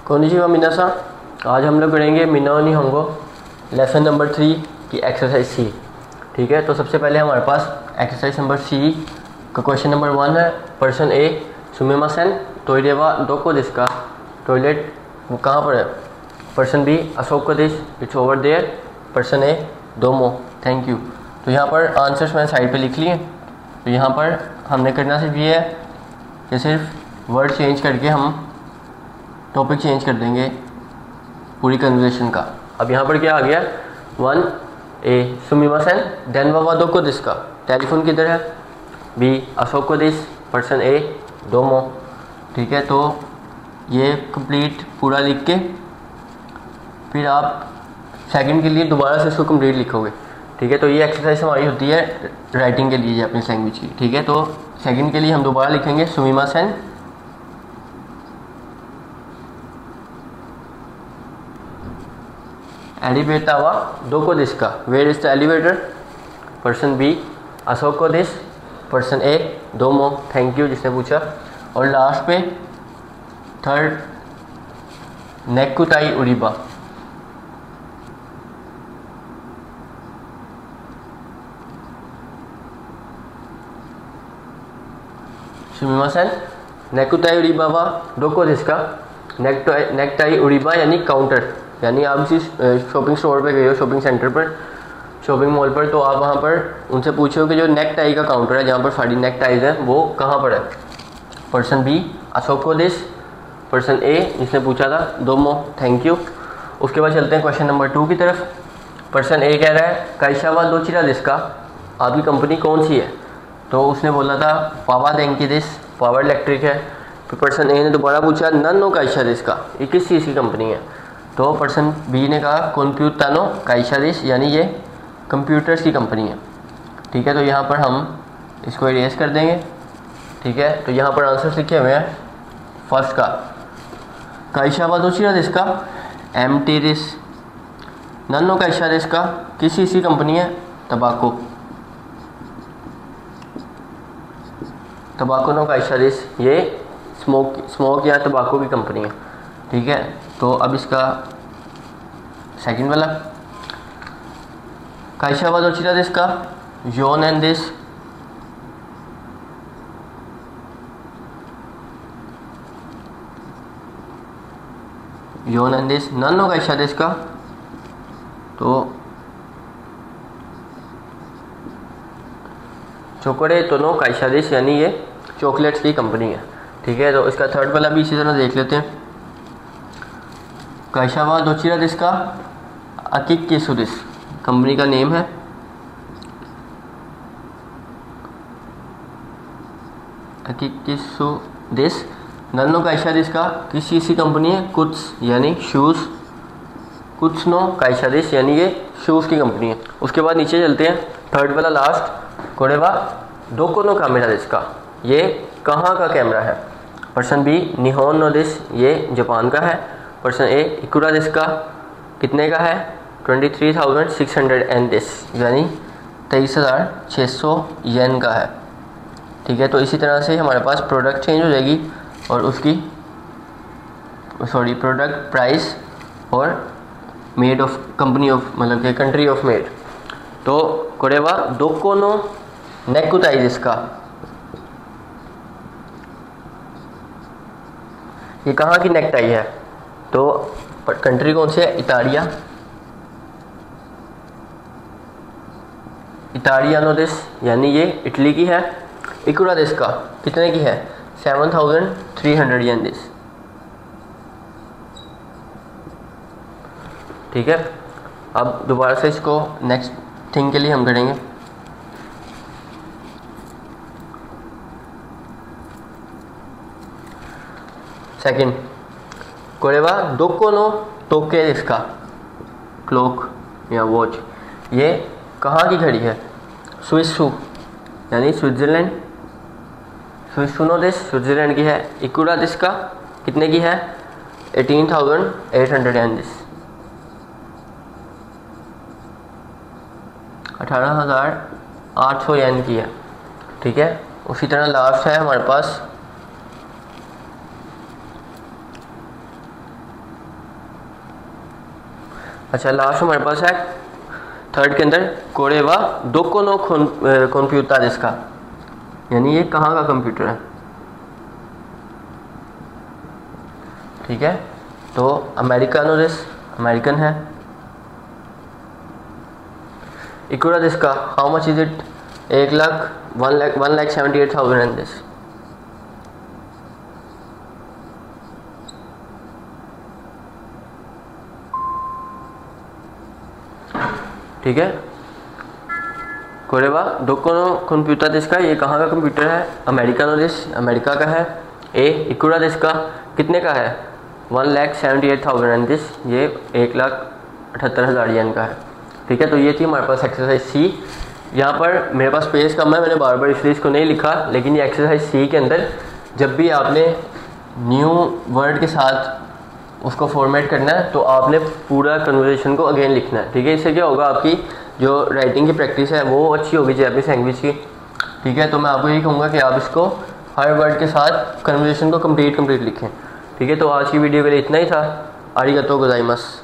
Konnichiwa मिनासा, आज हम लोग करेंगे मिनाओ निहोंगो लेसन नंबर 3 की एक्सरसाइज सी। ठीक है, तो सबसे पहले हमारे पास एक्सरसाइज नंबर सी का क्वेश्चन नंबर 1 है। पर्सन ए सुमिमासेन टोइलेवा दोको जिसका, टॉयलेट वो कहाँ पर है। पर्सन बी अशोक दिस it's over there. Person A दोमो थैंक यू। तो यहाँ पर आंसर्स मैंने साइड पे लिख लिए। तो यहाँ पर हमने करना सिर्फ ये है कि सिर्फ वर्ड चेंज करके हम टॉपिक चेंज कर देंगे पूरी कन्वर्सेशन का। अब यहाँ पर क्या आ गया, 1 ए सुमिमासेन देन वावा दोको दिस का, टेलीफोन किधर है। बी अशोक को दिस, पर्सन ए दोमो। ठीक है, तो ये कंप्लीट पूरा लिख के फिर आप सेकंड के लिए दोबारा से इसको कंप्लीट लिखोगे। ठीक है, तो ये एक्सरसाइज हमारी होती है राइटिंग के लिए जापानीज लैंग्वेज की। ठीक है, तो सेकंड के लिए हम दोबारा लिखेंगे सुमिमासेन एलिवेटर वा दोको दिस का, where is the elevator. Person B अशोक को दिस, पर्सन ए दोमो थैंक यू जिसने पूछा। और लास्ट पे थर्ड नेकुताई उरिबा, सुमिमासेन नेकुताई उरिबा वा दोको दिस का। नेकटाई उरिबा यानी काउंटर, यानी आप किसी शॉपिंग स्टोर पे गए हो, शॉपिंग सेंटर पर, शॉपिंग मॉल पर, तो आप वहाँ पर उनसे पूछो कि जो नेक टाई का काउंटर है जहाँ पर सारी नेक टाइज हैं वो कहाँ पर है। पर्सन बी अशोक को दिस, पर्सन ए जिसने पूछा था दोमो थैंक यू। उसके बाद चलते हैं क्वेश्चन नंबर 2 की तरफ। पर्सन ए कह रहा है काइशावा दोचिरा दिस का, आपकी कंपनी कौन सी है। तो उसने बोला था पावा देंकी दिस, पावर इलेक्ट्रिक है। फिर पर्सन ए ने दोबारा पूछा नन्नो काइशा दिस का, ये किस चीज़ की कंपनी है। तो पर्सन बी ने कहा कंप्यूटानो काइशा दिस, यानी ये कंप्यूटर्स की कंपनी है। ठीक है, तो यहाँ पर हम इसको इरेज कर देंगे। ठीक है, तो यहाँ पर आंसर्स लिखे हुए हैं। फर्स्ट का काइशावा दोचिरा दिस का, एमटी दिस। नन्नो काइशा दिस का, किस चीज़ की कंपनी है, तबाको, तबाको नो काइशा दिस, ये स्मोक या तबाको की कंपनी है। ठीक है, तो अब इसका सेकंड वाला काइशावा दोचिरा दिस का, योन एंड दिस। योन एंड दिस नन्नो काइशा दिस का, तो चोकोलेटो नो काइशा दिस, यानी ये चॉकलेट्स की कंपनी है। ठीक है, तो इसका थर्ड वाला भी इसी तरह देख लेते हैं। काइशावा दोचिरा दिस का, अकिक्किसु दिस कंपनी का नेम है। अकिक्किसु दिस। नन्नो काइशा दिस का, किस चीज़ की कंपनी है, कुछ यानी शूज़। कुछ नो काइशा दिस, यानी ये शूज़ की कंपनी है। उसके बाद नीचे चलते हैं, थर्ड वाला लास्ट, कोरेवा दोको नो कैमरा दिस का, ये कहाँ का कैमरा है। पर्सन बी निहोन नो दिस, ये जापान का है। पर्सन ए इकुरा दिस का, कितने का है, 23,600 एन दिस, यानी 23,600 येन का है। ठीक है, तो इसी तरह से हमारे पास प्रोडक्ट चेंज हो जाएगी और उसकी प्रोडक्ट प्राइस और मेड ऑफ कंपनी ऑफ, मतलब कि कंट्री ऑफ मेड। तो कोरेवा दोको नो नेकुताई दिस का, ये कहाँ की नेकटाई है। तो कंट्री कौन सी है, इटालिया, इटालियानो दिस, यानी ये इटली की है। इकुरा दिस का, कितने की है, 7,300 येन दिस। ठीक है, अब दोबारा से इसको नेक्स्ट थिंग के लिए हम करेंगे। सेकंड कोरेवा दोको नो टोके दिस का, क्लॉक या वॉच, ये कहाँ की घड़ी है, स्विसु यानी स्विट्ज़रलैंड। स्विसुनो दिस स्विट्ज़रलैंड की है। इकुरा दिस का, कितने की है, 18,800 येन दिस, 18,800 येन की है। ठीक है, उसी तरह लास्ट है हमारे पास अच्छा लास्ट हमारे पास है थर्ड के अंदर कोरेवा दोको नो कंप्यूटर इसका, यानी ये कहाँ का कंप्यूटर है। ठीक है, तो अमेरिकानो दिस अमेरिकन है। इकुरा दिस का how much is it 1,78,000 and this. ठीक है, कोरेवा दोकोनो कंप्यूटर दिस का, ये कहाँ का कंप्यूटर है, अमेरिकानो दिस अमेरिका का है। ए इकुरा दिस का कितने का है 1,78,000 एंड दिस, ये 1,78,000 येन का है। ठीक है, तो ये थी हमारे पास एक्सरसाइज सी। यहाँ पर मेरे पास पेज कम है, मैंने बार बार इसलिए इसको नहीं लिखा, लेकिन ये एक्सरसाइज सी के अंदर जब भी आपने न्यू वर्ड के साथ उसको फॉर्मेट करना है तो आपने पूरा कन्वर्सेशन को अगेन लिखना है। ठीक है, इससे क्या होगा, आपकी जो राइटिंग की प्रैक्टिस है वो अच्छी होगी जैपनीज लैंग्वेज की। ठीक है, तो मैं आपको यही कहूँगा कि आप इसको हर वर्ड के साथ कन्वर्सेशन को कंप्लीट लिखें। ठीक है, तो आज की वीडियो के लिए इतना ही था। आरिगातो गोजाइमास।